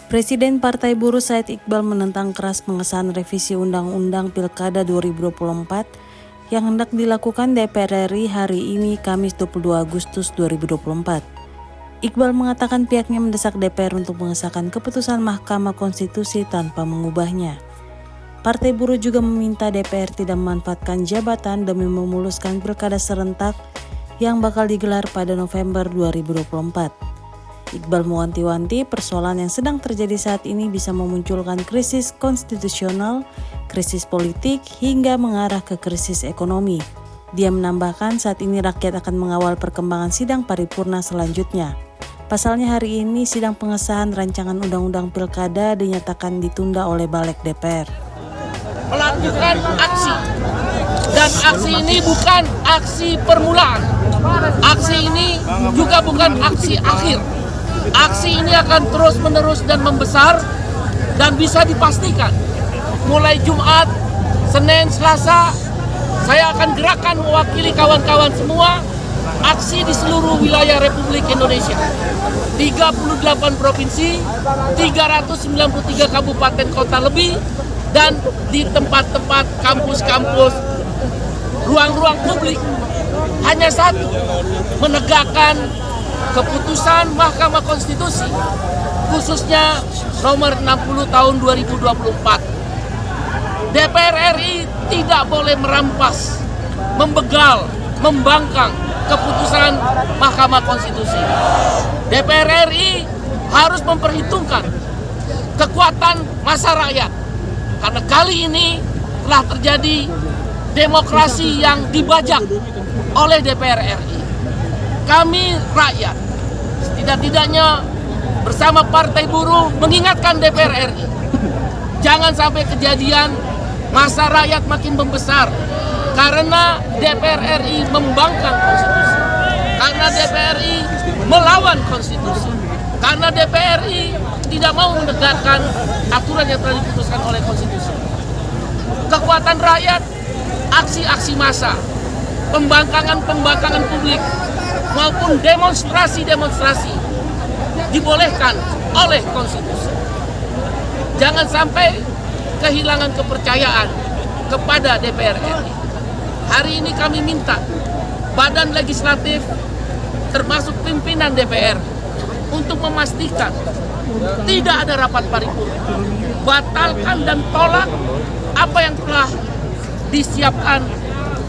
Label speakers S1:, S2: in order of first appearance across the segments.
S1: Presiden Partai Buruh Said Iqbal menentang keras pengesahan revisi Undang-Undang Pilkada 2024 yang hendak dilakukan DPR RI hari ini Kamis 22 Agustus 2024. Iqbal mengatakan pihaknya mendesak DPR untuk mengesahkan keputusan Mahkamah Konstitusi tanpa mengubahnya. Partai Buruh juga meminta DPR tidak memanfaatkan jabatan demi memuluskan pilkada serentak yang bakal digelar pada November 2024. Iqbal mewanti-wanti persoalan yang sedang terjadi saat ini bisa memunculkan krisis konstitusional, krisis politik, hingga mengarah ke krisis ekonomi. Dia menambahkan saat ini rakyat akan mengawal perkembangan sidang paripurna selanjutnya. Pasalnya hari ini sidang pengesahan rancangan undang-undang pilkada dinyatakan ditunda oleh Balik DPR.
S2: Melakukan aksi, dan aksi ini bukan aksi permulaan. Aksi ini juga bukan aksi akhir. Aksi ini akan terus-menerus dan membesar dan bisa dipastikan mulai Jumat, Senin, Selasa saya akan gerakan mewakili kawan-kawan semua aksi di seluruh wilayah Republik Indonesia. 38 provinsi, 393 kabupaten kota lebih, dan di tempat-tempat kampus-kampus, ruang-ruang publik. Hanya satu, menegakkan keputusan Mahkamah Konstitusi, khususnya nomor 60 tahun 2024. DPR RI tidak boleh merampas, membegal, membangkang keputusan Mahkamah Konstitusi. DPR RI harus memperhitungkan kekuatan massa rakyat, karena kali ini telah terjadi demokrasi yang dibajak oleh DPR RI. Kami rakyat setidak-tidaknya bersama Partai Buruh mengingatkan DPR RI, jangan sampai kejadian massa rakyat makin membesar karena DPR RI membangkang konstitusi, karena DPR RI melawan konstitusi, karena DPR RI tidak mau menegakkan aturan yang telah diputuskan oleh konstitusi. Kekuatan rakyat, aksi-aksi massa, pembangkangan publik maupun demonstrasi dibolehkan oleh konstitusi. Jangan sampai kehilangan kepercayaan kepada DPR RI. Hari ini kami minta badan legislatif termasuk pimpinan DPR untuk memastikan tidak ada rapat paripurna. Batalkan dan tolak apa yang telah disiapkan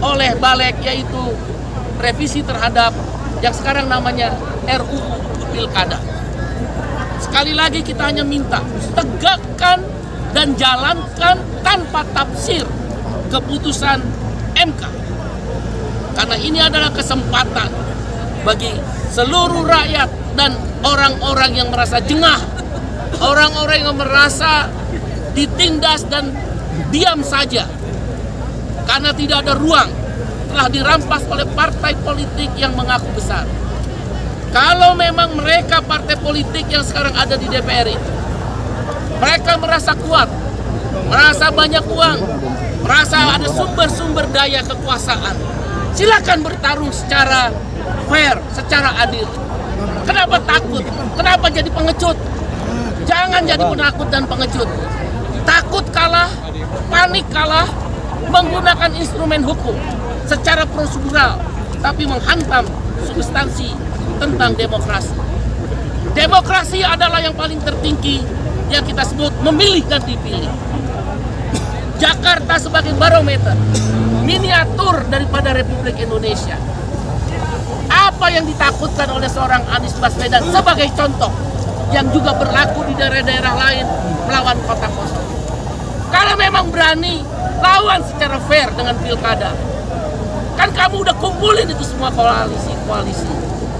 S2: oleh Balik, yaitu revisi terhadap yang sekarang namanya RUU Pilkada. Sekali lagi kita hanya minta tegakkan dan jalankan tanpa tafsir keputusan MK. Karena ini adalah kesempatan bagi seluruh rakyat dan orang-orang yang merasa jengah, orang-orang yang merasa ditindas dan diam saja karena tidak ada ruang, telah dirampas oleh partai politik yang mengaku besar. Kalau memang mereka partai politik yang sekarang ada di DPR itu, mereka merasa kuat, merasa banyak uang, merasa ada sumber-sumber daya kekuasaan, silakan bertarung secara fair, secara adil. Kenapa takut? Kenapa jadi pengecut? Jangan jadi penakut dan pengecut. Takut kalah, panik kalah, menggunakan instrumen hukum secara prosedural, tapi menghantam substansi tentang demokrasi. Demokrasi adalah yang paling tertinggi yang kita sebut memilih dan dipilih. Jakarta sebagai barometer, miniatur daripada Republik Indonesia. Apa yang ditakutkan oleh seorang Anies Baswedan sebagai contoh yang juga berlaku di daerah-daerah lain melawan kota kosong. Kalau memang berani, lawan secara fair dengan pilkada. Kan kamu udah kumpulin itu semua koalisi.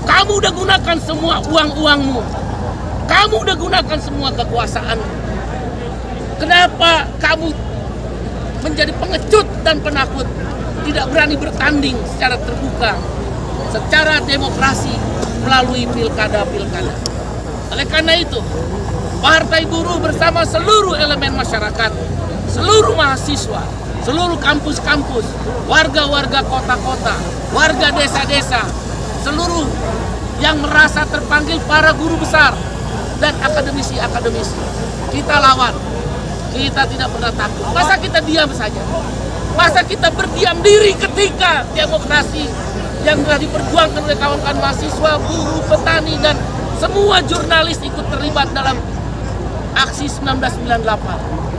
S2: Kamu udah gunakan semua uang-uangmu. Kamu udah gunakan semua kekuasaan. Kenapa kamu menjadi pengecut dan penakut, tidak berani bertanding secara terbuka, secara demokrasi melalui pilkada-pilkada? Oleh karena itu, Partai Buruh bersama seluruh elemen masyarakat, seluruh mahasiswa, seluruh kampus-kampus, warga-warga kota-kota, warga desa-desa, seluruh yang merasa terpanggil para guru besar, dan akademisi-akademisi. Kita lawan, kita tidak pernah takut. Masa kita diam saja? Masa kita berdiam diri ketika demokrasi yang telah diperjuangkan oleh kawan-kawan mahasiswa, buruh, petani, dan semua jurnalis ikut terlibat dalam aksi 1998.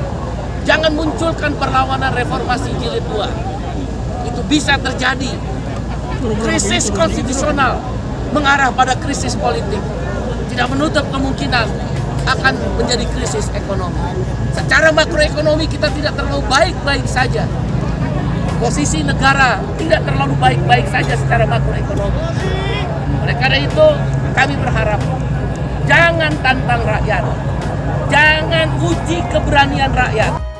S2: Jangan munculkan perlawanan reformasi jilid 2. Itu bisa terjadi. Krisis konstitusional mengarah pada krisis politik. Tidak menutup kemungkinan akan menjadi krisis ekonomi. Secara makroekonomi kita tidak terlalu baik-baik saja. Posisi negara tidak terlalu baik-baik saja secara makroekonomi. Oleh karena itu kami berharap jangan tantang rakyat. Jangan uji keberanian rakyat.